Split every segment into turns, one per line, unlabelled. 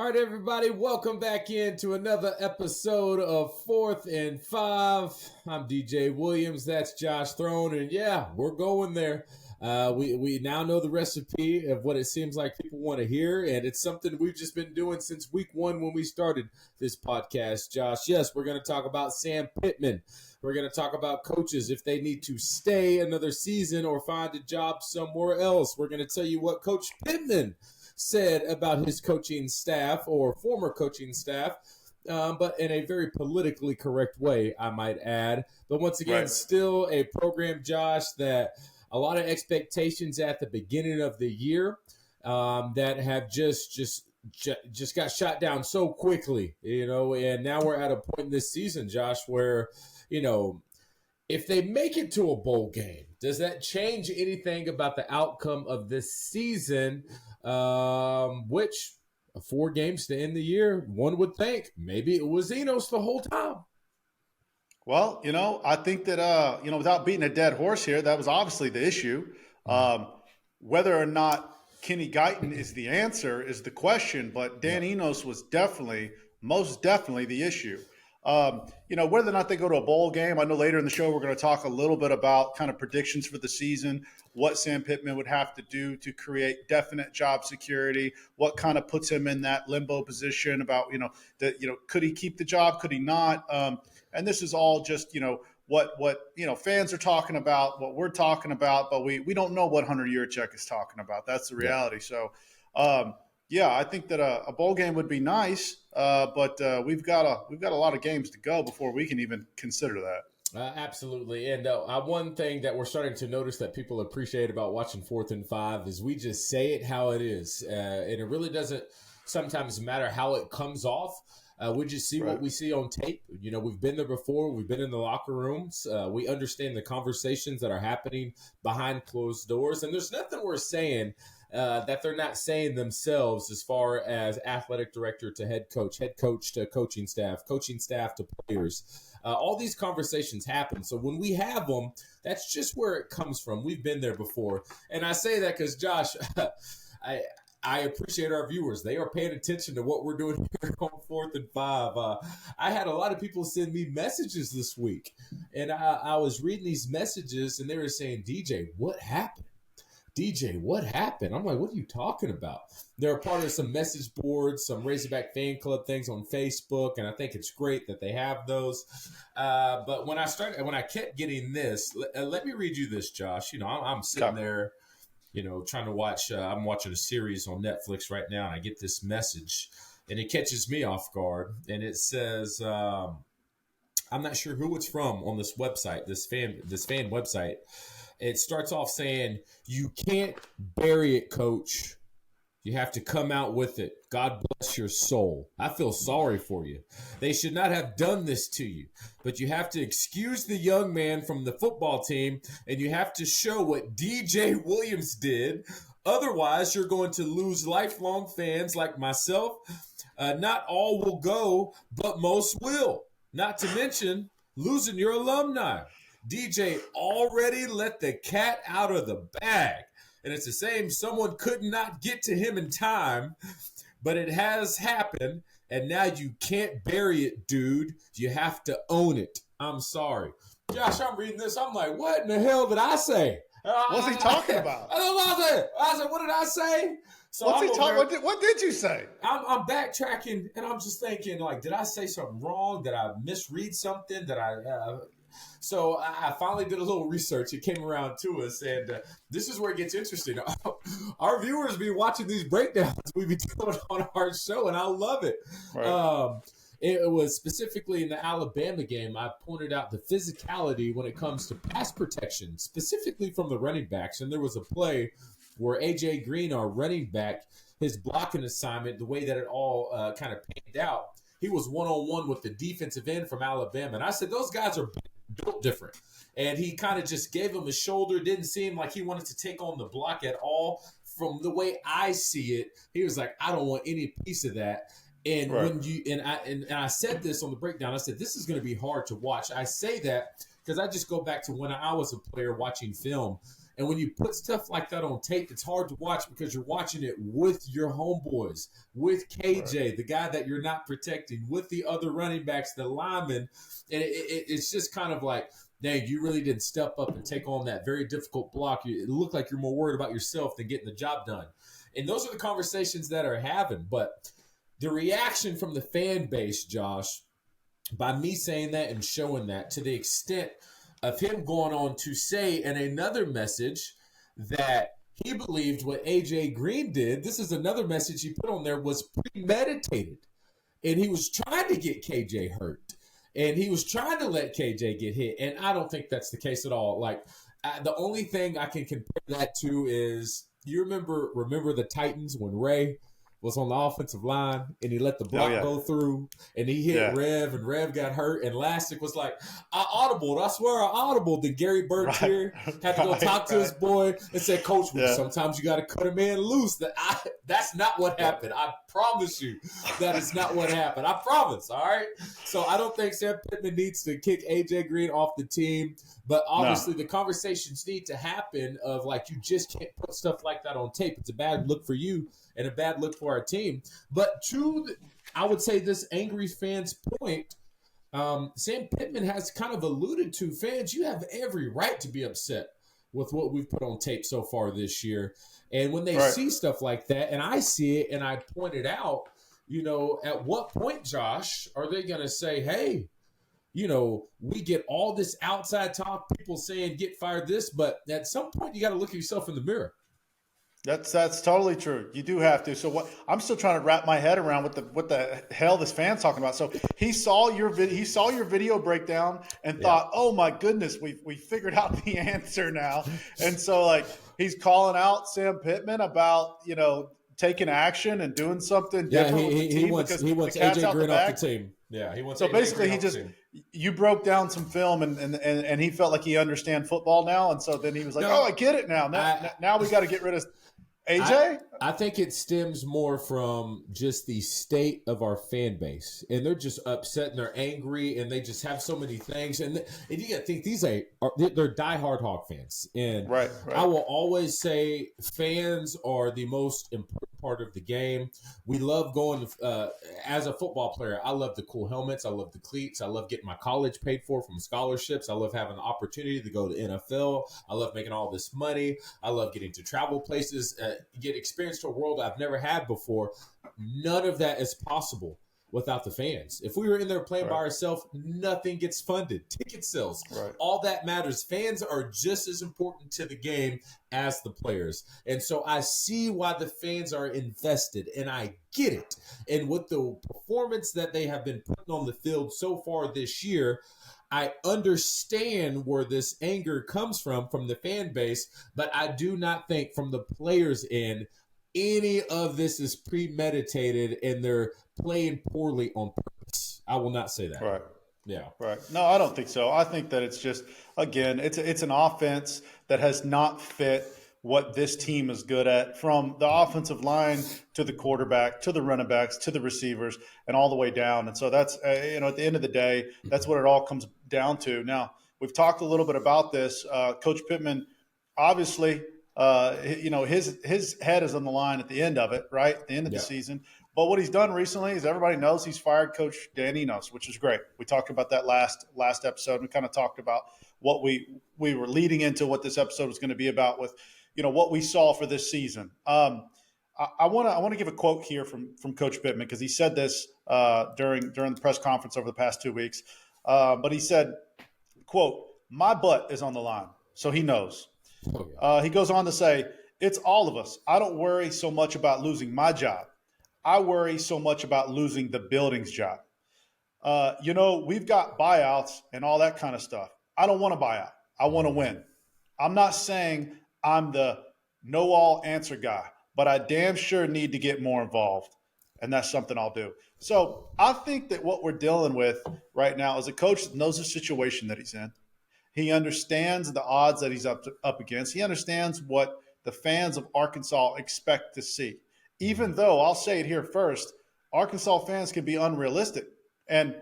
right, everybody, welcome back into another episode of 4th and 5. I'm DJ Williams, that's Josh Throne, and yeah, we're going there. We now know the recipe of what it seems like people want to hear, and it's something we've just been doing since week 1 when we started this podcast. Josh, yes, we're going to talk about Sam Pittman. We're going to talk about coaches, if they need to stay another season or find a job somewhere else. We're going to tell you what Coach Pittman said about his coaching staff or former coaching staff, but in a very politically correct way, I might add. But once again, Still a program, Josh, that a lot of expectations at the beginning of the year that have just got shot down so quickly, and now we're at a point in this season, Josh, where, if they make it to a bowl game, does that change anything about the outcome of this season? Which 4 games to end the year, one would think maybe it was Enos the whole time.
Well, I think that, without beating a dead horse here, that was obviously the issue. Whether or not Kenny Guiton is the answer is the question, but Dan Enos was most definitely the issue. Whether or not they go to a bowl game, I know later in the show we're going to talk a little bit about kind of predictions for the season, what Sam Pittman would have to do to create definite job security, what kind of puts him in that limbo position about, could he keep the job, could he not? And this is all just, what fans are talking about, what we're talking about, but we don't know what Hunter Yurachek is talking about. That's the reality. So, I think that a bowl game would be nice, but we've got a lot of games to go before we can even consider that.
Absolutely. And one thing that we're starting to notice that people appreciate about watching 4th and 5 is we just say it how it is. And it really doesn't sometimes matter how it comes off. We just see what we see on tape. We've been there before. We've been in the locker rooms. We understand the conversations that are happening behind closed doors. And there's nothing we're saying that they're not saying themselves as far as athletic director to head coach to coaching staff to players. All these conversations happen. So when we have them, that's just where it comes from. We've been there before. And I say that because, Josh, I appreciate our viewers. They are paying attention to what we're doing here on 4th and 5. I had a lot of people send me messages this week, and I was reading these messages, and they were saying, DJ, what happened? DJ, what happened? I'm like, what are you talking about? They're a part of some message boards, some Razorback fan club things on Facebook, and I think it's great that they have those. But when I kept getting this, let me read you this, Josh. I'm sitting there, trying to watch. I'm watching a series on Netflix right now, and I get this message, and it catches me off guard. And it says, I'm not sure who it's from on this website, this fan website. It starts off saying, "You can't bury it, coach. You have to come out with it. God bless your soul. I feel sorry for you. They should not have done this to you. But you have to excuse the young man from the football team, and you have to show what DJ Williams did. Otherwise, you're going to lose lifelong fans like myself. Not all will go, but most will. Not to mention losing your alumni. DJ already let the cat out of the bag. And it's the same, someone could not get to him in time, but it has happened, and now you can't bury it, dude. You have to own it. I'm sorry." Josh, I'm reading this. I'm like, what in the hell did I say?
What's he talking about?
I don't know what I said. What did I say? So
what did you say?
I'm backtracking, and I'm just thinking, like, did I say something wrong? Did I misread something? So I finally did a little research. It came around to us, and this is where it gets interesting. Our viewers be watching these breakdowns we be doing on our show, and I love it. Right. It was specifically in the Alabama game. I pointed out the physicality when it comes to pass protection, specifically from the running backs. And there was a play where A.J. Green, our running back, his blocking assignment, the way that it all kind of panned out, he was one-on-one with the defensive end from Alabama. And I said, those guys are built different. And he kind of just gave him a shoulder. Didn't seem like he wanted to take on the block at all. From the way I see it, he was like, I don't want any piece of that. And when you and I said this on the breakdown, I said, this is going to be hard to watch. I say that because I just go back to when I was a player watching film. And when you put stuff like that on tape, it's hard to watch because you're watching it with your homeboys, with KJ, the guy that you're not protecting, with the other running backs, the linemen. And it's just kind of like, dang, you really didn't step up and take on that very difficult block. It looked like you're more worried about yourself than getting the job done. And those are the conversations that are having. But the reaction from the fan base, Josh, by me saying that and showing that, to the extent of him going on to say in another message that he believed what A.J. Green did, this is another message he put on there, was premeditated. And he was trying to get KJ hurt. And he was trying to let KJ get hit. And I don't think that's the case at all. Like, the only thing I can compare that to is, you remember the Titans when Ray was on the offensive line and he let the block go through and he hit Rev and Rev got hurt and Lastic was like, I audibled. I swear I audibled. Then Gary Bertier had to go talk to his boy and said, Coach, sometimes you got to cut a man loose. That's not what happened. I promise you that is not what happened. I promise. All right. So I don't think Sam Pittman needs to kick AJ Green off the team, but obviously the conversations need to happen of like, you just can't put stuff like that on tape. It's a bad look for you and a bad look for our team. But I would say this angry fan's point, Sam Pittman has kind of alluded to, fans, you have every right to be upset with what we've put on tape so far this year. And when they see stuff like that, and I see it, and I point it out, at what point, Josh, are they going to say, hey, we get all this outside talk, people saying get fired this, but at some point you got to look at yourself in the mirror.
That's totally true. You do have to. So what I'm still trying to wrap my head around what the hell this fan's talking about. So he saw your video breakdown and thought, oh my goodness, we figured out the answer now. And so like he's calling out Sam Pittman about taking action and doing something different.
He wants AJ Green off the team. Yeah, he wants.
So basically, you broke down some film and he felt like he understands football now, and so then he was like, I get it now. Now we got to get rid of AJ? I
think it stems more from just the state of our fan base. And they're just upset and they're angry and they just have so many things. And you got to think they're diehard Hawk fans. And I will always say fans are the most important part of the game. We love going as a football player. I love the cool helmets. I love the cleats. I love getting my college paid for from scholarships. I love having the opportunity to go to NFL. I love making all this money. I love getting to travel places, get experience to a world I've never had before. None of that is possible without the fans. If we were in there playing by ourselves, nothing gets funded. Ticket sales, all that matters. Fans are just as important to the game as the players. And so I see why the fans are invested, and I get it. And with the performance that they have been putting on the field so far this year, I understand where this anger comes from the fan base, but I do not think from the players' end any of this is premeditated and they're playing poorly on purpose. I will not say that.
Right.
Yeah.
Right. No, I don't think so. I think that it's just, again, it's an offense that has not fit what this team is good at, from the offensive line to the quarterback, to the running backs, to the receivers, and all the way down. And so that's, at the end of the day, that's what it all comes down to. Now, we've talked a little bit about this. Coach Pittman, obviously, his head is on the line at the end of it, right? At the end of the season. But what he's done recently is everybody knows he's fired Coach Dan Enos, which is great. We talked about that last episode. We kind of talked about what we were leading into what this episode was going to be about with, what we saw for this season. I want to give a quote here from Coach Pittman, because he said this during the press conference over the past 2 weeks. But he said, quote, "My butt is on the line," so he knows. He goes on to say, "It's all of us. I don't worry so much about losing my job. I worry so much about losing the building's job. We've got buyouts and all that kind of stuff. I don't want to buy out. I want to win. I'm not saying I'm the know-all answer guy, but I damn sure need to get more involved, and that's something I'll do." So I think that what we're dealing with right now is a coach that knows the situation that he's in. He understands the odds that he's up against. He understands what the fans of Arkansas expect to see. Even though, I'll say it here first, Arkansas fans can be unrealistic. And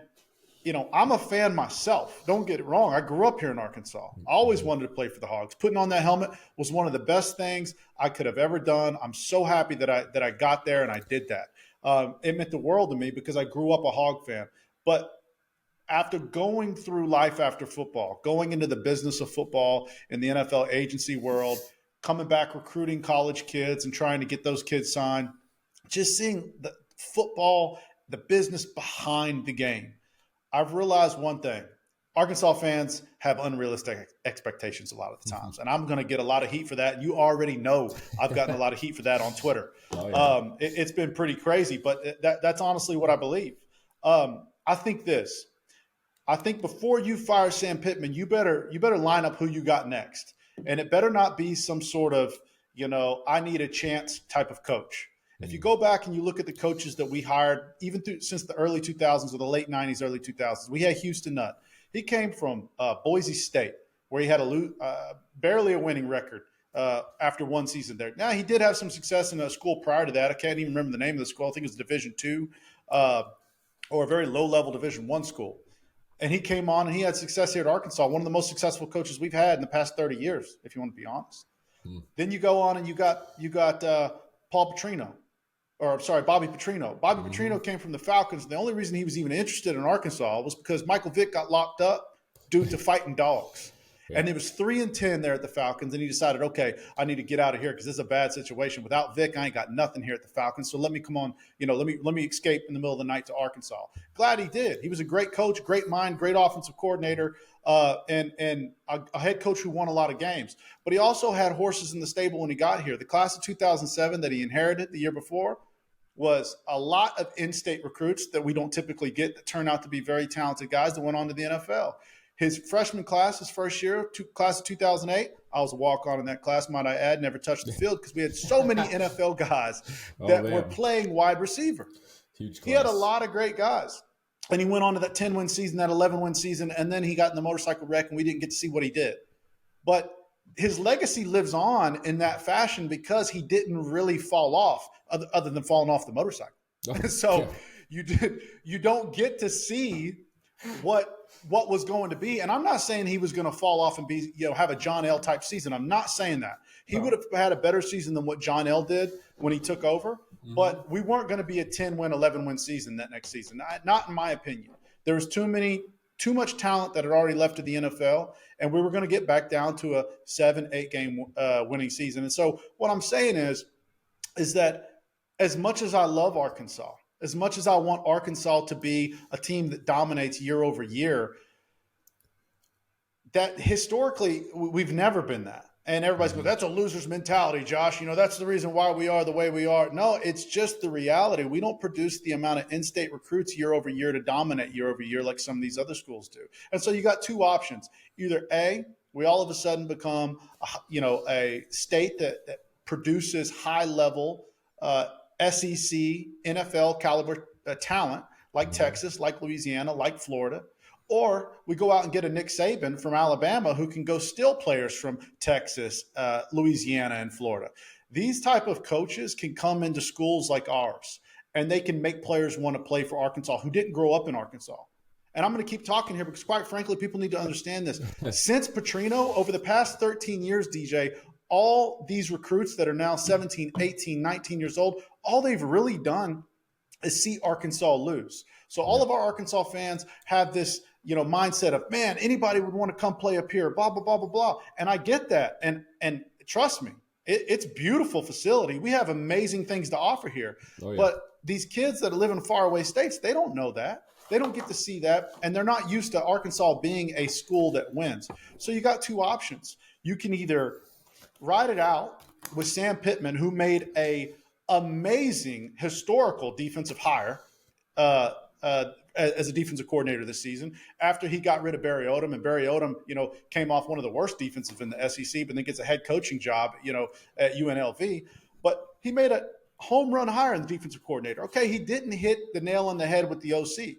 I'm a fan myself. Don't get it wrong. I grew up here in Arkansas. I always wanted to play for the Hogs. Putting on that helmet was one of the best things I could have ever done. I'm so happy that I got there and I did that. It meant the world to me because I grew up a Hog fan. But after going through life after football, going into the business of football in the NFL agency world, coming back recruiting college kids and trying to get those kids signed, just seeing the football, the business behind the game, I've realized one thing. Arkansas fans have unrealistic expectations a lot of the times. And I'm going to get a lot of heat for that. You already know I've gotten a lot of heat for that on Twitter. Oh, yeah. It's been pretty crazy, but that's honestly what I believe. I think before you fire Sam Pittman, you better line up who you got next. And it better not be some sort of, I need a chance type of coach. If you go back and you look at the coaches that we hired, even since the early 2000s or the late 90s, early 2000s, we had Houston Nutt. He came from Boise State, where he had barely a winning record after one season there. Now, he did have some success in a school prior to that. I can't even remember the name of the school. I think it was Division II or a very low-level Division I school. And he came on and he had success here at Arkansas, one of the most successful coaches we've had in the past 30 years, if you want to be honest. Then you go on and you got Bobby Petrino. Bobby Petrino came from the Falcons. The only reason he was even interested in Arkansas was because Michael Vick got locked up due to fighting dogs. Yeah. And it was 3-10 there at the Falcons, and he decided, okay, I need to get out of here because this is a bad situation. Without Vick, I ain't got nothing here at the Falcons. So let me come on, let me escape in the middle of the night to Arkansas. Glad he did. He was a great coach, great mind, great offensive coordinator, and a head coach who won a lot of games. But he also had horses in the stable when he got here. The class of 2007 that he inherited the year before was a lot of in-state recruits that we don't typically get that turn out to be very talented guys that went on to the NFL. His freshman class, his first year, class of 2008, I was a walk-on in that class, might I add, never touched the field because we had so many NFL guys that were playing wide receiver.
Huge class.
He had a lot of great guys. And he went on to that 10-win season, that 11-win season, and then he got in the motorcycle wreck, and we didn't get to see what he did. But his legacy lives on in that fashion because he didn't really fall off other than falling off the motorcycle. So you don't get to see what was going to be. And I'm not saying he was going to fall off and be, have a John L type season. I'm not saying that. He would have had a better season than what John L did when he took over. But we weren't going to be a 10-win, 11-win season that next season. Not in my opinion. There was too much talent that had already left to the NFL, and we were going to get back down to a 7-8 game winning season. And so what I'm saying is that as much as I love Arkansas, as much as I want Arkansas to be a team that dominates year over year, that historically we've never been that. And everybody's going, that's a loser's mentality, Josh. That's the reason why we are the way we are. No, it's just the reality. We don't produce the amount of in-state recruits year over year to dominate year over year like some of these other schools do. And so you got two options. Either A, we all of a sudden become, a state that produces high-level SEC, NFL caliber talent like Texas, like Louisiana, like Florida. Or we go out and get a Nick Saban from Alabama who can go steal players from Texas, Louisiana, and Florida. These type of coaches can come into schools like ours, and they can make players want to play for Arkansas who didn't grow up in Arkansas. And I'm going to keep talking here because, quite frankly, people need to understand this. Since Petrino, over the past 13 years, DJ, all these recruits that are now 17, 18, 19 years old, all they've really done is see Arkansas lose. So all of our Arkansas fans have this, mindset of, man, anybody would want to come play up here, blah, blah, blah, blah, blah. And I get that. And trust me, it's a beautiful facility. We have amazing things to offer here. Oh, yeah. But these kids that live in faraway states, they don't know that. They don't get to see that. And they're not used to Arkansas being a school that wins. So you got two options. You can either ride it out with Sam Pittman, who made a amazing historical defensive hire as a defensive coordinator this season after he got rid of Barry Odom. And Barry Odom, came off one of the worst defenses in the SEC, but then gets a head coaching job, at UNLV. But he made a home run hire in the defensive coordinator. Okay, he didn't hit the nail on the head with the OC.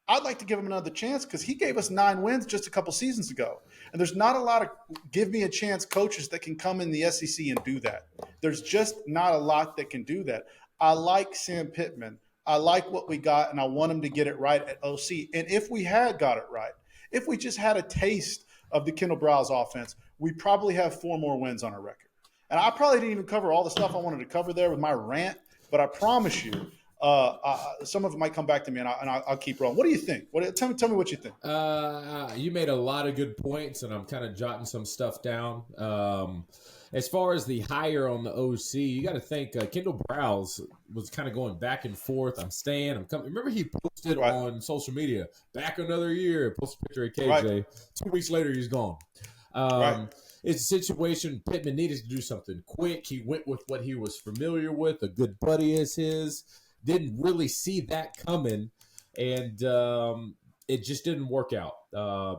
I'd like to give him another chance because he gave us 9 wins just a couple seasons ago. And there's not a lot of give me a chance coaches that can come in the SEC and do that. There's just not a lot that can do that. I like Sam Pittman I like what we got, and I want him to get it right at OC. And if we had got it right, if we just had a taste of the Kendal Briles offense, we probably have 4 more wins on our record. And I probably didn't even cover all the stuff I wanted to cover there with my rant, but I promise you, some of it might come back to me, and I'll keep rolling. What do you think? Tell me what you think.
You made a lot of good points, and I'm kind of jotting some stuff down. As far as the hire on the OC, you got to think Kendal Briles was kind of going back and forth. I'm staying. I'm coming. Remember, he posted on social media, back another year, posted a picture of KJ. Right. 2 weeks later, he's gone. It's a situation Pittman needed to do something quick. He went with what he was familiar with, a good buddy as his. Didn't really see that coming, and it just didn't work out.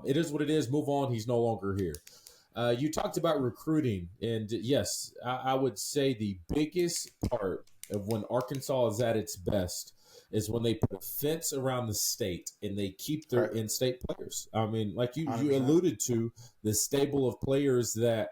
It is what it is. Move on. He's no longer here. You talked about recruiting, and yes, I would say the biggest part of when Arkansas is at its best is when they put a fence around the state and they keep their in-state players. I mean, like you alluded to, the stable of players that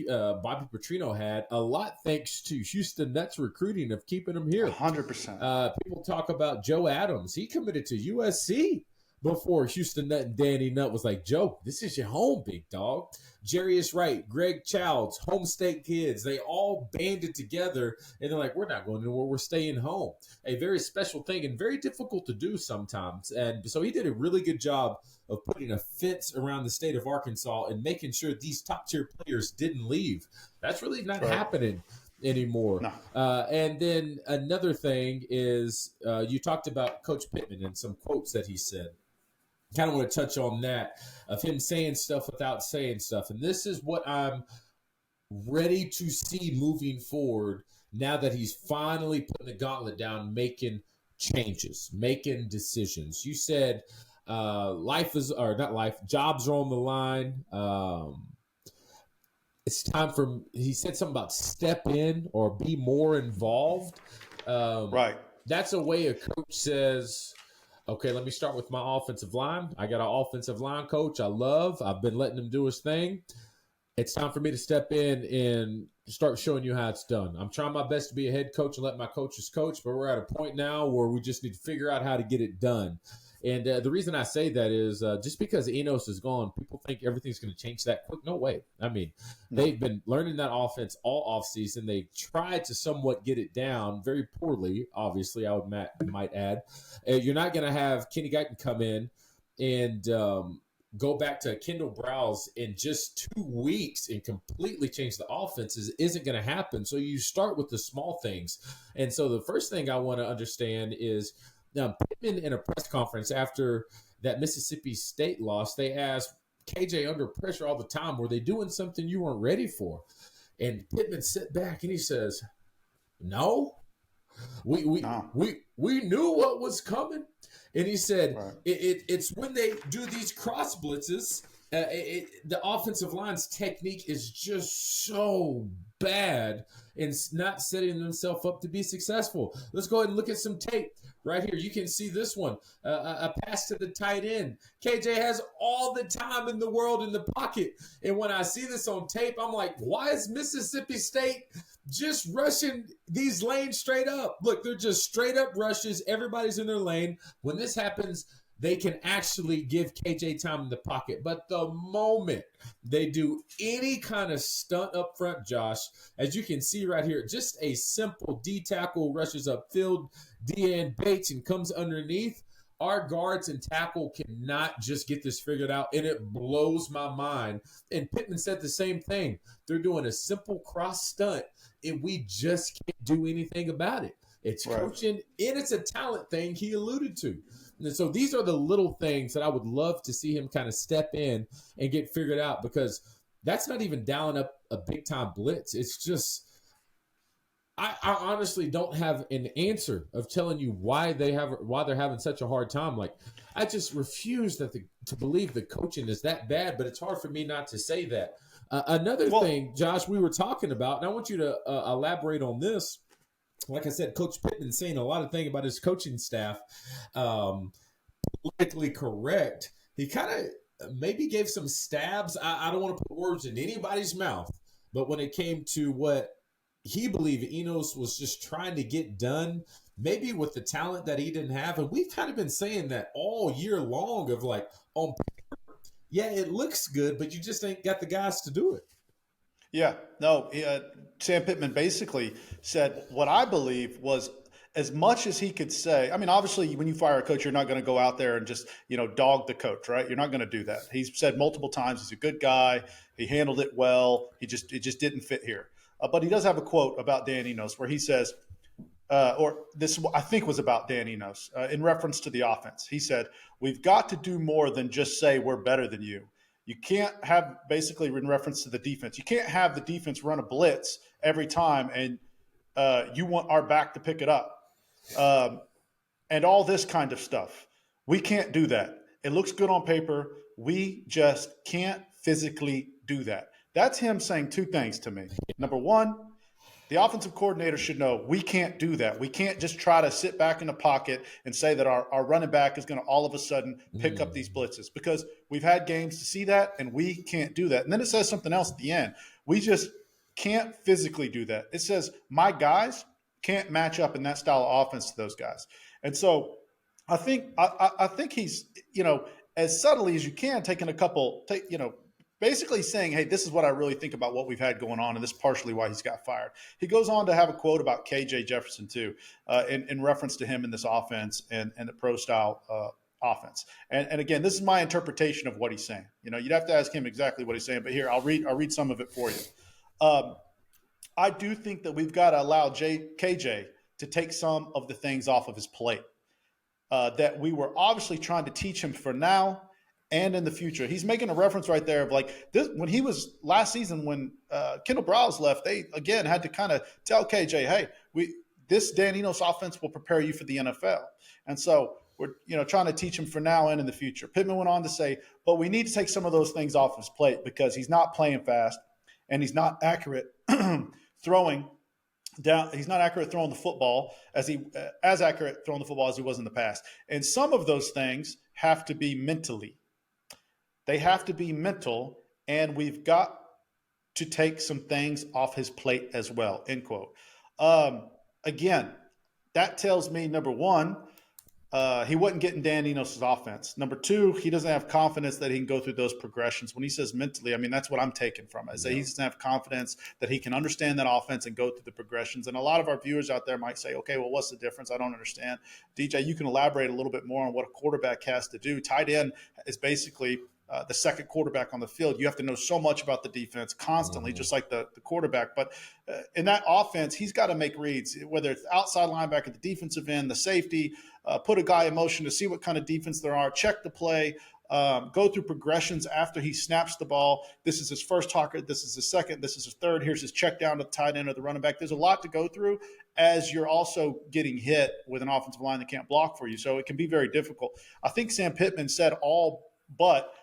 Bobby Petrino had, a lot thanks to Houston Nutt's recruiting of keeping them here.
100%.
People talk about Joe Adams. He committed to USC before Houston Nutt and Danny Nutt was like, Joe, this is your home, big dog. Jarius Wright, Greg Childs, home state kids, they all banded together, and they're like, we're not going anywhere, we're staying home. A very special thing and very difficult to do sometimes. And so he did a really good job of putting a fence around the state of Arkansas and making sure these top-tier players didn't leave. That's really not happening anymore.
No.
And then another thing is you talked about Coach Pittman and some quotes that he said. Kind of want to touch on that, of him saying stuff without saying stuff. And this is what I'm ready to see moving forward now that he's finally putting the gauntlet down, making changes, making decisions. You said jobs are on the line. It's time for, he said something about step in or be more involved. That's a way a coach says, okay, let me start with my offensive line. I got an offensive line coach I love. I've been letting him do his thing. It's time for me to step in and start showing you how it's done. I'm trying my best to be a head coach and let my coaches coach, but we're at a point now where we just need to figure out how to get it done. And the reason I say that is just because Enos is gone, people think everything's going to change that quick. No way. I mean, they've been learning that offense all offseason. They tried to somewhat get it down very poorly, obviously, I might add. You're not going to have Kenny Guiton come in and go back to Kendal Briles in just 2 weeks and completely change the offense isn't going to happen. So you start with the small things. And so the first thing I want to understand is, now, Pittman in a press conference after that Mississippi State loss, they asked KJ under pressure all the time, were they doing something you weren't ready for? And Pittman sat back and he says, no, we knew what was coming. And he said, it's when they do these cross blitzes, the offensive line's technique is just so bad and not setting themselves up to be successful. Let's go ahead and look at some tape. Right here, you can see this one, a pass to the tight end. KJ has all the time in the world in the pocket. And when I see this on tape, I'm like, why is Mississippi State just rushing these lanes straight up? Look, they're just straight up rushes. Everybody's in their lane. When this happens, they can actually give KJ time in the pocket. But the moment they do any kind of stunt up front, Josh, as you can see right here, just a simple D tackle rushes upfield, Deanne Bates, and comes underneath. Our guards and tackle cannot just get this figured out, and it blows my mind. And Pittman said the same thing. They're doing a simple cross stunt, and we just can't do anything about it. It's coaching, and it's a talent thing he alluded to. And so these are the little things that I would love to see him kind of step in and get figured out, because that's not even dialing up a big-time blitz. It's just I honestly don't have an answer of telling you why they're having such a hard time. Like, I just refuse to believe the coaching is that bad, but it's hard for me not to say that. Another thing, Josh, we were talking about, and I want you to elaborate on this. Like I said, Coach Pittman saying a lot of things about his coaching staff, politically correct. He kind of maybe gave some stabs. I don't want to put words in anybody's mouth, but when it came to what he believed Enos was just trying to get done, maybe with the talent that he didn't have. And we've kind of been saying that all year long of like, yeah, it looks good, but you just ain't got the guys to do it.
Yeah, no. Sam Pittman basically said what I believe was as much as he could say. I mean, obviously, when you fire a coach, you're not going to go out there and just dog the coach, right? You're not going to do that. He's said multiple times he's a good guy. He handled it well. It just didn't fit here. But he does have a quote about Dan Enos where he says, or this I think was about Dan Enos in reference to the offense. He said, "We've got to do more than just say we're better than you. You can't have," basically in reference to the defense, you can't have the defense run a blitz every time and you want our back to pick it up and all this kind of stuff. We can't do that. It looks good on paper. We just can't physically do that." That's him saying two things to me. Number one, the offensive coordinator should know we can't do that. We can't just try to sit back in the pocket and say that our running back is going to all of a sudden pick up these blitzes, because we've had games to see that and we can't do that. And then it says something else at the end. We just can't physically do that. It says my guys can't match up in that style of offense to those guys. And so I think he's, as subtly as you can, taking a couple, basically saying, hey, this is what I really think about what we've had going on, and this is partially why he's got fired. He goes on to have a quote about KJ Jefferson, too, in reference to him in this offense and the pro-style offense. And again, this is my interpretation of what he's saying. You'd have to ask him exactly what he's saying, but here, I'll read some of it for you. I do think that we've got to allow KJ to take some of the things off of his plate that we were obviously trying to teach him for now and in the future. He's making a reference right there of like this, when he was last season, when Kendal Briles left, they again had to kind of tell KJ, hey, this Dan Enos offense will prepare you for the NFL. And so we're trying to teach him for now and in the future. Pittman went on to say, but we need to take some of those things off his plate because he's not playing fast and he's not accurate throwing down. He's not accurate throwing the football as accurate throwing the football as he was in the past. And some of those things have to be mentally. They have to be mental, and we've got to take some things off his plate as well, end quote. Again, that tells me, number one, he wasn't getting Dan Enos' offense. Number two, he doesn't have confidence that he can go through those progressions. When he says mentally, I mean, that's what I'm taking from it. He doesn't have confidence that he can understand that offense and go through the progressions. And a lot of our viewers out there might say, okay, well, what's the difference? I don't understand. DJ, you can elaborate a little bit more on what a quarterback has to do. Tight end is basically the second quarterback on the field. You have to know so much about the defense constantly, just like the quarterback. But in that offense, he's got to make reads, whether it's outside linebacker, the defensive end, the safety, put a guy in motion to see what kind of defense there are, check the play, go through progressions after he snaps the ball. This is his first target. This is his second. This is his third. Here's his check down to the tight end or the running back. There's a lot to go through as you're also getting hit with an offensive line that can't block for you. So it can be very difficult. I think Sam Pittman said all but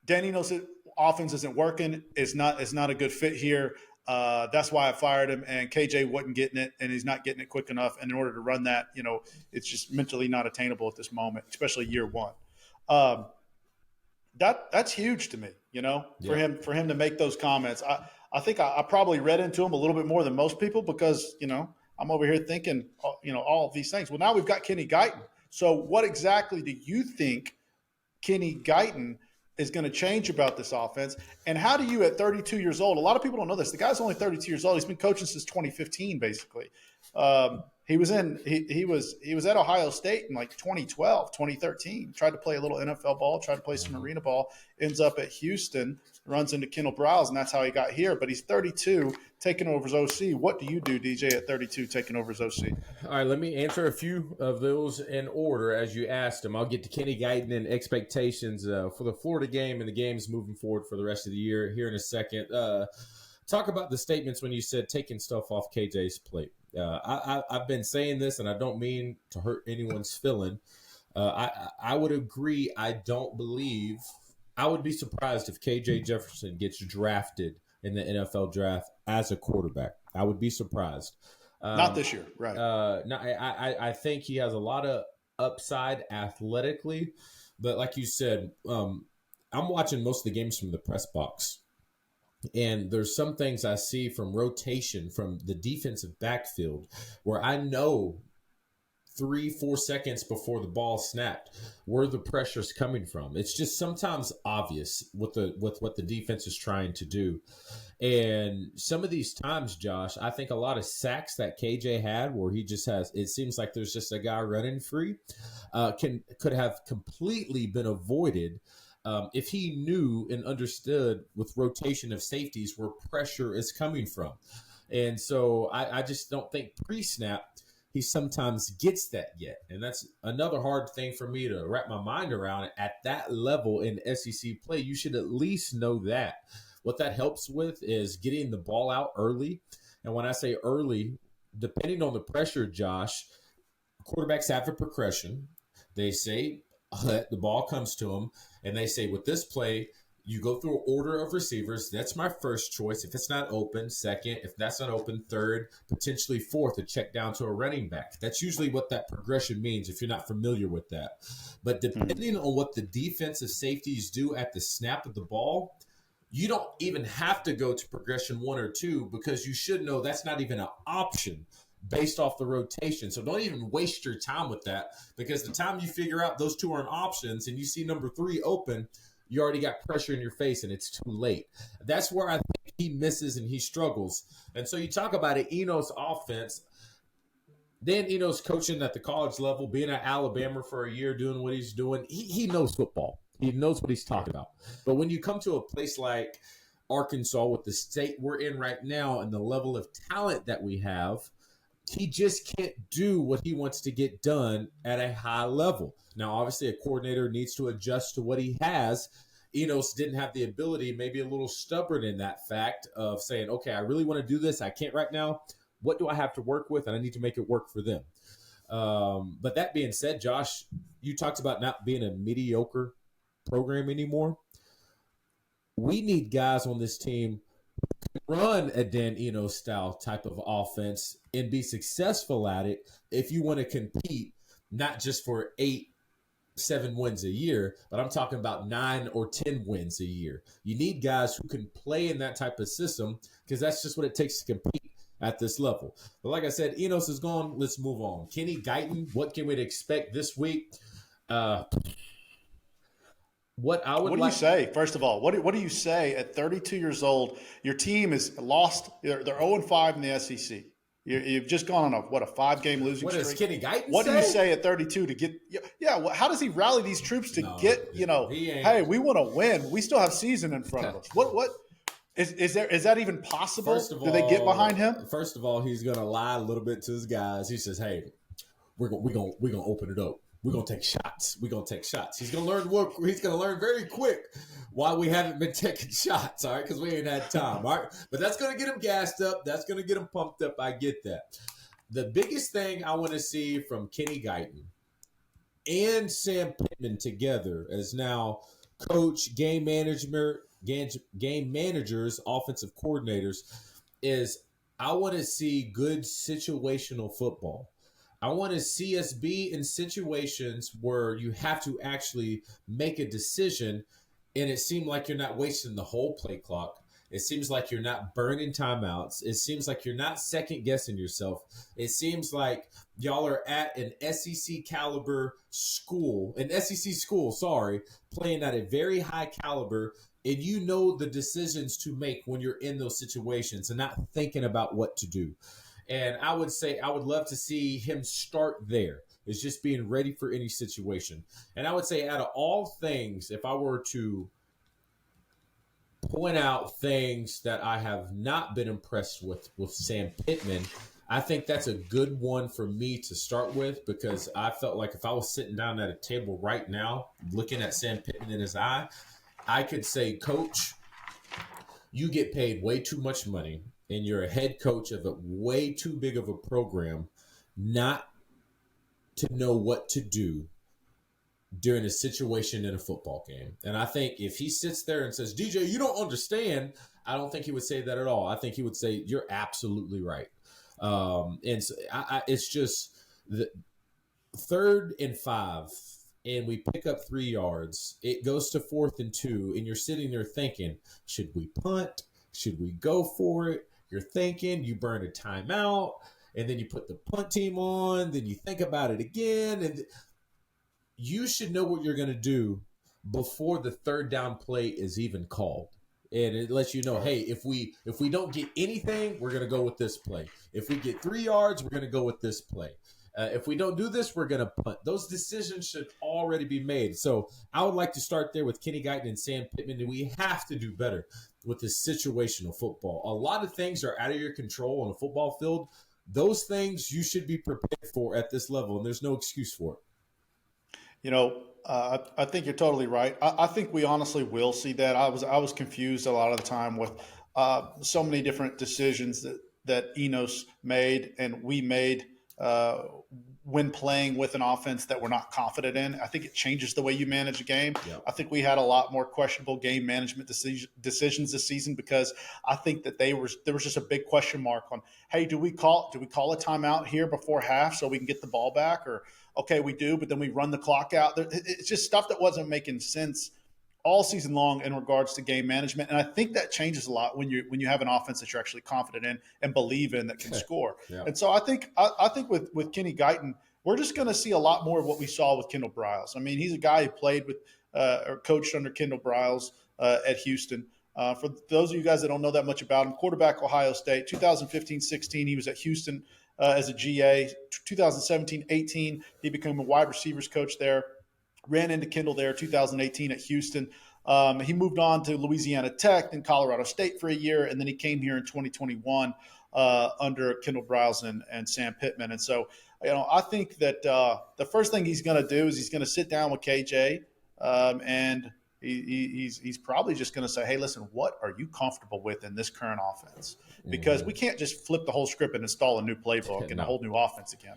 Dan Enos' offense isn't working. It's not a good fit here. That's why I fired him. And KJ wasn't getting it, and he's not getting it quick enough. And in order to run that, it's just mentally not attainable at this moment, especially year one. That's huge to me, for him to make those comments. I think I probably read into him a little bit more than most people because I'm over here thinking all of these things. Well, now we've got Kenny Guiton. So what exactly do you think Kenny Guiton is going to change about this offense? And how do you, at 32 years old, a lot of people don't know this. The guy's only 32 years old. He's been coaching since 2015, basically. He was at Ohio State in like 2012, 2013. Tried to play a little NFL ball, tried to play some arena ball, ends up at Houston, runs into Kendal Briles, and that's how he got here. But he's 32, taking over as OC. What do you do, DJ, at 32, taking over as OC?
All right, let me answer a few of those in order as you asked them. I'll get to Kenny Guiton and expectations for the Florida game and the games moving forward for the rest of the year here in a second. Talk about the statements when you said taking stuff off KJ's plate. I've been saying this, and I don't mean to hurt anyone's feeling. I would agree. I would be surprised if KJ Jefferson gets drafted in the NFL draft as a quarterback. I would be surprised.
Not this year, right?
No, I think he has a lot of upside athletically, but like you said, I'm watching most of the games from the press box. And there's some things I see from rotation from the defensive backfield where I know 3-4 seconds before the ball snapped where the pressure's coming from. It's just sometimes obvious with what the defense is trying to do. And some of these times, Josh, I think a lot of sacks that KJ had where he just has, it seems like there's just a guy running free, could have completely been avoided if he knew and understood with rotation of safeties where pressure is coming from. And so I just don't think pre-snap he sometimes gets that yet. And that's another hard thing for me to wrap my mind around. At that level in SEC play, you should at least know that. What that helps with is getting the ball out early. And when I say early, depending on the pressure, Josh, quarterbacks have a progression. They say the ball comes to them, and they say, with this play, you go through an order of receivers. That's my first choice. If it's not open, second. If that's not open, third, potentially fourth, to check down to a running back. That's usually what that progression means if you're not familiar with that. But depending on what the defensive safeties do at the snap of the ball, you don't even have to go to progression 1 or 2 because you should know that's not even an option based off the rotation. So don't even waste your time with that, because the time you figure out those 2 aren't options and you see number 3 open, you already got pressure in your face and it's too late. That's where I think he misses and he struggles. And so you talk about an Enos offense. Dan Enos coaching at the college level, being at Alabama for a year, doing what he's doing. He knows football. He knows what he's talking about. But when you come to a place like Arkansas with the state we're in right now and the level of talent that we have, he just can't do what he wants to get done at a high level. Now, obviously, a coordinator needs to adjust to what he has. Enos didn't have the ability, maybe a little stubborn in that fact of saying, okay, I really want to do this. I can't right now. What do I have to work with? And I need to make it work for them. But that being said, Josh, you talked about not being a mediocre program anymore. We need guys on this team run a Dan Enos style type of offense and be successful at it if you want to compete, not just for 8-7 wins a year, but I'm talking about 9 or 10 wins a year. You need guys who can play in that type of system because that's just what it takes to compete at this level. But like I said, Enos is gone. Let's move on. Kenny Guiton, what can we expect this week? What do you say?
First of all, what do you say at 32 years old? Your team is lost. They're 0-5 in the SEC. You've just gone on a 5-game losing streak.
What does Kenny Guiton
What
say?
do you say at 32 to get? Yeah. How does he rally these troops to get? Hey, we want to win. We still have season in front of us. What is that even possible? Do they get behind him?
First of all, he's gonna lie a little bit to his guys. He says, "Hey, we're gonna open it up. We're going to take shots. We're going to take shots." He's going to learn he's going to learn very quick why we haven't been taking shots, all right, because we ain't had time, all right? But that's going to get him gassed up. That's going to get him pumped up. I get that. The biggest thing I want to see from Kenny Guiton and Sam Pittman together as now coach, game managers, offensive coordinators, is I want to see good situational football. I want to see us be in situations where you have to actually make a decision, and it seems like you're not wasting the whole play clock. It seems like you're not burning timeouts. It seems like you're not second-guessing yourself. It seems like y'all are at an SEC school, playing at a very high caliber, and you know the decisions to make when you're in those situations and not thinking about what to do. And I would say I would love to see him start there. It's just being ready for any situation. And I would say out of all things, if I were to point out things that I have not been impressed with Sam Pittman, I think that's a good one for me to start with, because I felt like if I was sitting down at a table right now looking at Sam Pittman in his eye, I could say, Coach, you get paid way too much money, and you're a head coach of a way too big of a program not to know what to do during a situation in a football game. And I think if he sits there and says, DJ, you don't understand, I don't think he would say that at all. I think he would say, you're absolutely right. And so it's just the 3rd and 5, and we pick up 3 yards. It goes to 4th and 2, and you're sitting there thinking, should we punt? Should we go for it? You're thinking, you burn a timeout, and then you put the punt team on, then you think about it again, and you should know what you're going to do before the third down play is even called. And it lets you know, hey, if we don't get anything, we're going to go with this play. If we get 3 yards, we're going to go with this play. If we don't do this, we're going to punt. Those decisions should already be made. So I would like to start there with Kenny Guiton and Sam Pittman, and we have to do better with this situational football. A lot of things are out of your control on a football field. Those things you should be prepared for at this level, and there's no excuse for it.
You know, I think you're totally right. I think we honestly will see that. I was confused a lot of the time with so many different decisions that Enos made and we made when playing with an offense that we're not confident in. I think it changes the way you manage a game.
Yeah.
I think we had a lot more questionable game management decisions this season because I think that there was just a big question mark on, hey, do we call a timeout here before half so we can get the ball back? Or, okay, we do, but then we run the clock out. It's just stuff that wasn't making sense all season long in regards to game management. And I think that changes a lot when you have an offense that you're actually confident in and believe in that can score.
Yeah.
And so I think with Kenny Guiton, we're just going to see a lot more of what we saw with Kendal Briles. I mean, he's a guy who played with or coached under Kendal Briles at Houston. For those of you guys that don't know that much about him, quarterback, Ohio State, 2015-16, he was at Houston as a GA. 2017-18, he became a wide receivers coach there. Ran into Kendal there 2018 at Houston. He moved on to Louisiana Tech, then Colorado State for a year, and then he came here in 2021 under Kendal Briles and Sam Pittman. And so, I think that the first thing he's going to do is he's going to sit down with KJ, and he's probably just going to say, hey, listen, what are you comfortable with in this current offense? Because we can't just flip the whole script and install a new playbook and a whole new offense again.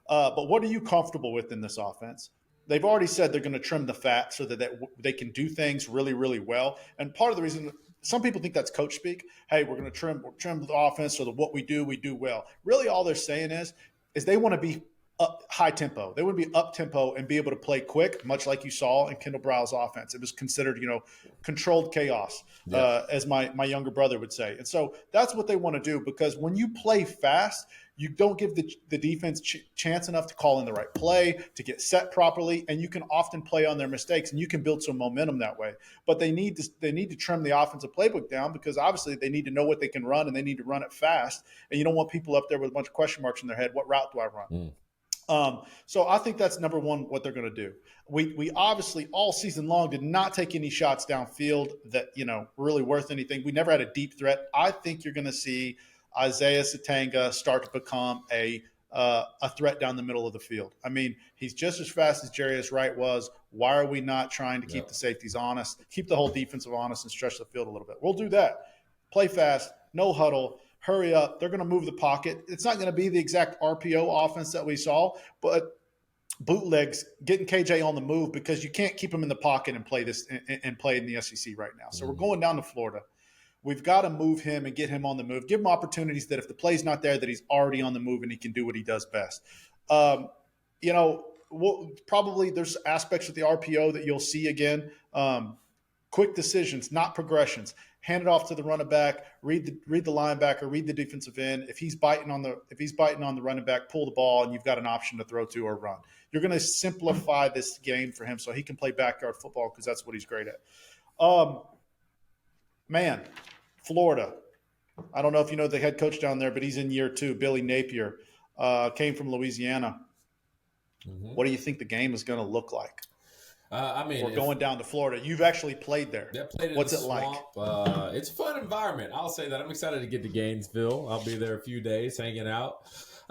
But what are you comfortable with in this offense? They've already said they're going to trim the fat so that they can do things really, really well. And part of the reason some people think that's coach speak. Hey, we're going to trim the offense so that what we do well. Really, all they're saying is they want to be high tempo. They want to be up tempo and be able to play quick, much like you saw in Kendal Briles' offense. It was considered, controlled chaos, as my younger brother would say. And so that's what they want to do, because when you play fast, you don't give the defense chance enough to call in the right play, to get set properly, and you can often play on their mistakes, and you can build some momentum that way. But they need to trim the offensive playbook down, because obviously they need to know what they can run, and they need to run it fast. And you don't want people up there with a bunch of question marks in their head. What route do I run? So I think that's number one, what they're going to do. We obviously all season long did not take any shots downfield that, really worth anything. We never had a deep threat. I think you're going to see Isaiah Satanga start to become a threat down the middle of the field. I mean, he's just as fast as Jarius Wright was. Why are we not trying to keep the safeties honest, keep the whole defensive honest, and stretch the field a little bit? We'll do that. Play fast, no huddle. Hurry up. They're going to move the pocket. It's not going to be the exact RPO offense that we saw, but bootlegs, getting KJ on the move, because you can't keep him in the pocket and play in the SEC right now. So we're going down to Florida. We've got to move him and get him on the move. Give him opportunities that if the play's not there, that he's already on the move and he can do what he does best. Probably there's aspects of the RPO that you'll see again. Quick decisions, not progressions. Hand it off to the running back, read the linebacker, read the defensive end. If he's biting on the running back, pull the ball, and you've got an option to throw to or run. You're going to simplify this game for him so he can play backyard football, because that's what he's great at. Florida. I don't know if you know the head coach down there, but he's in year 2. Billy Napier came from Louisiana. Mm-hmm. What do you think the game is going to look like? We're going down to Florida. You've actually played there.
Yeah, played
What's it like?
It's a fun environment. I'll say that. I'm excited to get to Gainesville. I'll be there a few days hanging out.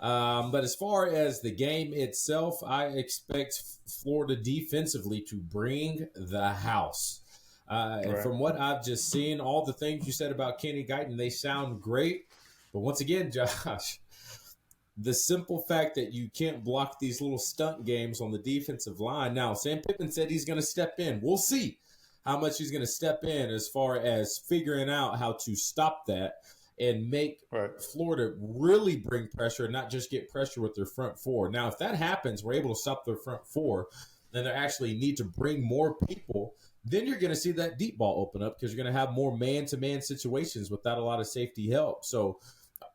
But as far as the game itself, I expect Florida defensively to bring the house. And from what I've just seen, all the things you said about Kenny Guiton, they sound great. But once again, Josh, the simple fact that you can't block these little stunt games on the defensive line. Now, Sam Pittman said he's going to step in. We'll see how much he's going to step in as far as figuring out how to stop that and make Florida really bring pressure and not just get pressure with their front four. Now, if that happens, we're able to stop their front four, then they actually need to bring more people. Then you're going to see that deep ball open up, because you're going to have more man-to-man situations without a lot of safety help. So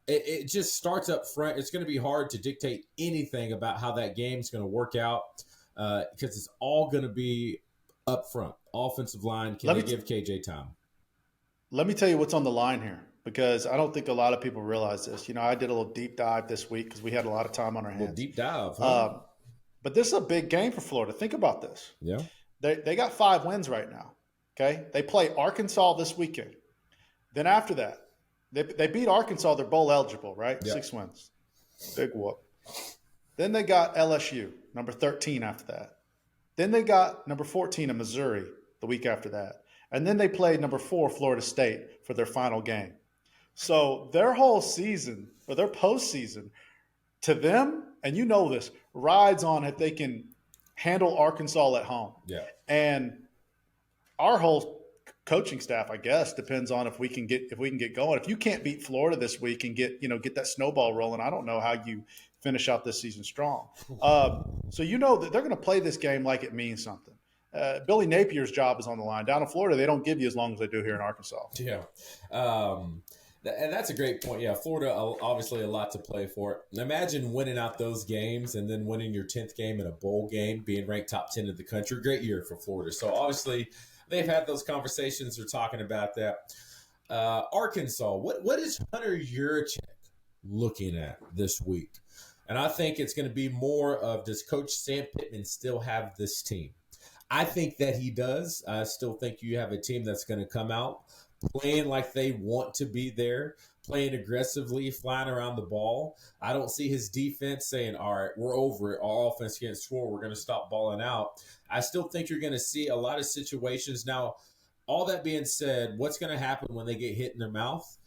it just starts up front. It's going to be hard to dictate anything about how that game's going to work out because it's all going to be up front. Offensive line, can they give KJ time?
Let me tell you what's on the line here, because I don't think a lot of people realize this. I did a little deep dive this week because we had a lot of time on our hands. A little
deep dive, huh?
But this is a big game for Florida. Think about this.
Yeah.
They got 5 wins right now, okay? They play Arkansas this weekend. Then after that, they beat Arkansas. They're bowl eligible, right?
Yeah.
6 wins. Big whoop. Then they got LSU, number 13 after that. Then they got number 14 in Missouri the week after that. And then they played number 4, Florida State, for their final game. So their whole season, or their postseason, to them, and you know this, rides on if they can handle Arkansas at home.
Yeah.
And our whole coaching staff, I guess, depends on if we can get going. If you can't beat Florida this week and get that snowball rolling, I don't know how you finish out this season strong. So that they're going to play this game like it means something. Billy Napier's job is on the line. Down in Florida, they don't give you as long as they do here in Arkansas.
Yeah. And that's a great point. Yeah, Florida, obviously a lot to play for. Imagine winning out those games and then winning your 10th game in a bowl game, being ranked top 10 in the country. Great year for Florida. So obviously they've had those conversations. They're talking about that. Arkansas, what is Hunter Yurachek looking at this week? And I think it's going to be more of, does Coach Sam Pittman still have this team? I think that he does. I still think you have a team that's going to come out playing like they want to be there, playing aggressively, flying around the ball. I don't see his defense saying, all right, we're over it. Our offense can't score. We're going to stop balling out. I still think you're going to see a lot of situations. Now, all that being said, what's going to happen when they get hit in their mouth?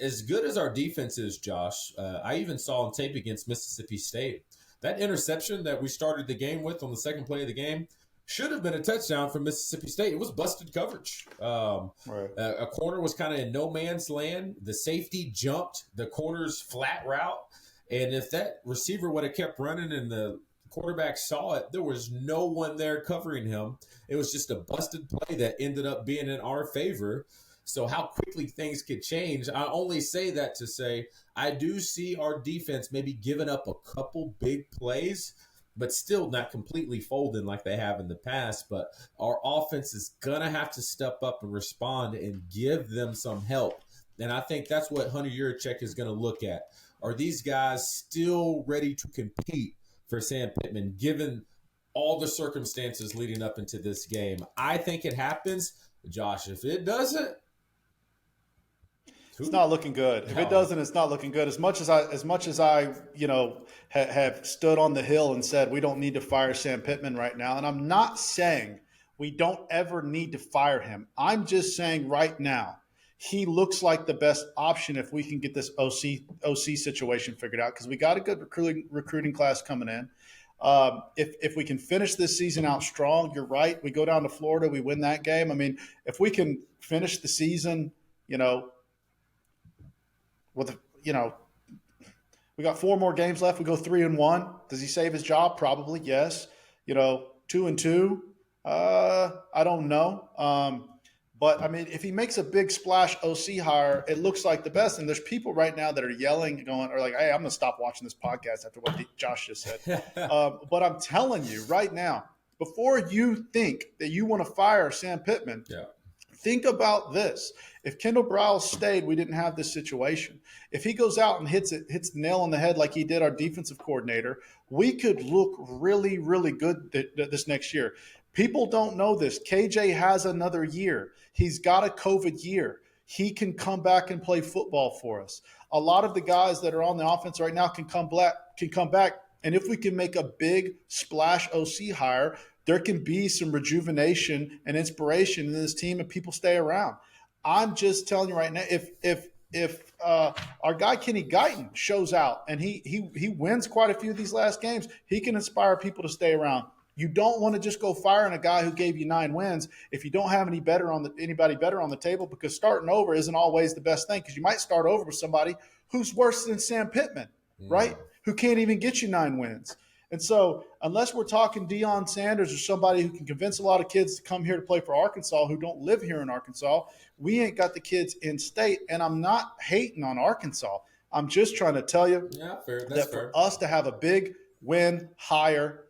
As good as our defense is, Josh, I even saw on tape against Mississippi State, that interception that we started the game with on the second play of the game should have been a touchdown from Mississippi State. It was busted coverage.
Right.
A corner was kind of in no man's land. The safety jumped the corner's flat route. And if that receiver would have kept running and the quarterback saw it, there was no one there covering him. It was just a busted play that ended up being in our favor. So how quickly things could change. I only say that to say I do see our defense maybe giving up a couple big plays, but still not completely folding like they have in the past. But our offense is going to have to step up and respond and give them some help. And I think that's what Hunter Yurachek is going to look at. Are these guys still ready to compete for Sam Pittman, given all the circumstances leading up into this game? I think it happens. Josh, if it doesn't,
it's not looking good. If it doesn't, it's not looking good. As much as I have stood on the hill and said we don't need to fire Sam Pittman right now, and I'm not saying we don't ever need to fire him. I'm just saying right now he looks like the best option if we can get this OC situation figured out, because we got a good recruiting class coming in. If we can finish this season out strong, you're right. We go down to Florida, we win that game. I mean, if we can finish the season, we got 4 more games left. We go 3-1. Does he save his job? Probably, yes. 2-2. I don't know. But I mean, if he makes a big splash OC hire, it looks like the best. And there's people right now that are yelling, hey, I'm going to stop watching this podcast after what Josh just said. But I'm telling you right now, before you think that you want to fire Sam Pittman, think about this. If Kendal Briles stayed, we didn't have this situation. If he goes out and hits the nail on the head like he did our defensive coordinator, we could look really, really good this next year. People don't know this. KJ has another year. He's got a COVID year. He can come back and play football for us. A lot of the guys that are on the offense right now can come back. And if we can make a big splash OC hire, there can be some rejuvenation and inspiration in this team and people stay around. I'm just telling you right now, if our guy Kenny Guiton shows out and he wins quite a few of these last games, he can inspire people to stay around. You don't want to just go firing a guy who gave you 9 wins if you don't have anybody better on the table, because starting over isn't always the best thing, because you might start over with somebody who's worse than Sam Pittman, right? Who can't even get you 9 wins. And so unless we're talking Deion Sanders or somebody who can convince a lot of kids to come here to play for Arkansas who don't live here in Arkansas, we ain't got the kids in state. And I'm not hating on Arkansas. I'm just trying to tell you
fair. That's
that
fair.
for us to have a big win hire,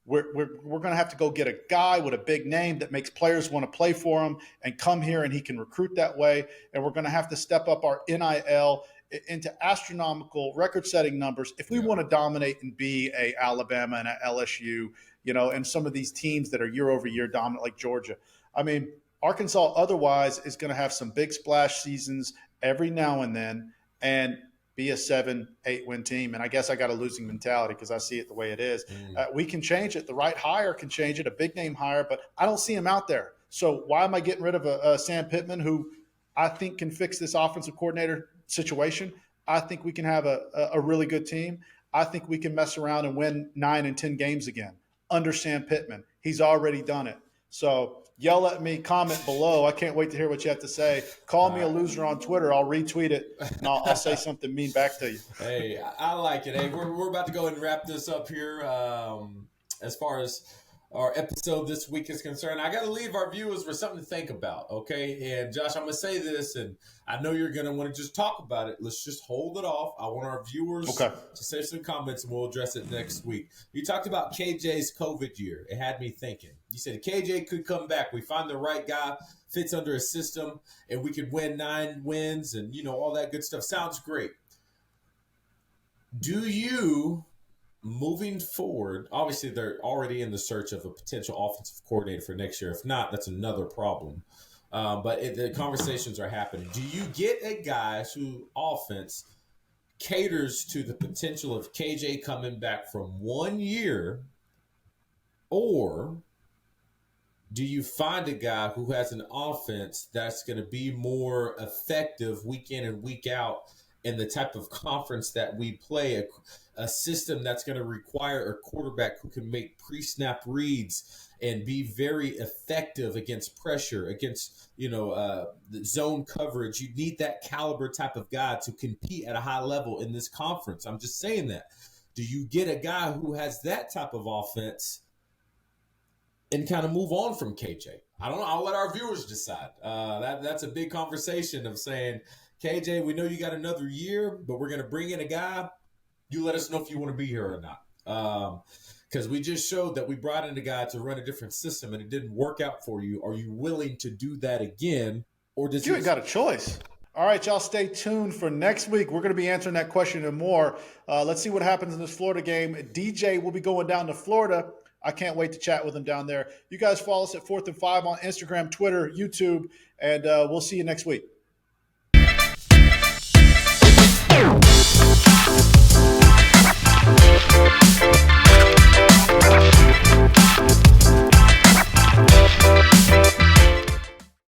we're going to have to go get a guy with a big name that makes players want to play for him and come here and he can recruit that way. And we're going to have to step up our NIL into astronomical record-setting numbers if we want to dominate and be a Alabama and a LSU, and some of these teams that are year-over-year dominant like Georgia. I mean, Arkansas otherwise is going to have some big splash seasons every now and then and be a 7-8 win team. And I guess I got a losing mentality because I see it the way it is. We can change it. The right hire can change it, a big name hire, but I don't see him out there. So why am I getting rid of a Sam Pittman who I think can fix this offensive coordinator situation? I think we can have a really good team. I think we can mess around and win 9 and 10 games again under Sam Pittman. He's already done it. So yell at me, comment below. I can't wait to hear what you have to say. Call me a loser on Twitter. I'll retweet it, and I'll say something mean back to you.
Hey, I like it. Hey, we're about to go ahead and wrap this up here. As far as our episode this week is concerned, I got to leave our viewers with something to think about, okay? And Josh, I'm going to say this, and I know you're going to want to just talk about it. Let's just hold it off. I want our viewers to say some comments, and we'll address it next week. You talked about KJ's COVID year. It had me thinking. You said KJ could come back. We find the right guy, fits under a system, and we could win 9 wins and, all that good stuff. Sounds great. Do you, moving forward, obviously they're already in the search of a potential offensive coordinator for next year. If not, that's another problem. But the conversations are happening. Do you get a guy whose offense caters to the potential of KJ coming back from 1 year, or do you find a guy who has an offense that's going to be more effective week in and week out in the type of conference that we play, a system that's going to require a quarterback who can make pre-snap reads and be very effective against pressure, against, the zone coverage? You need that caliber type of guy to compete at a high level in this conference. I'm just saying that. Do you get a guy who has that type of offense and kind of move on from KJ? I don't know. I'll let our viewers decide. That's a big conversation of saying, KJ, we know you got another year, but we're going to bring in a guy. You let us know if you want to be here or not. Because we just showed that we brought in a guy to run a different system and it didn't work out for you. Are you willing to do that again? Or does
you ain't got a choice. All right, y'all stay tuned for next week. We're going to be answering that question and more. Let's see what happens in this Florida game. DJ will be going down to Florida. I can't wait to chat with him down there. You guys follow us at 4th and 5 on Instagram, Twitter, YouTube, and we'll see you next week.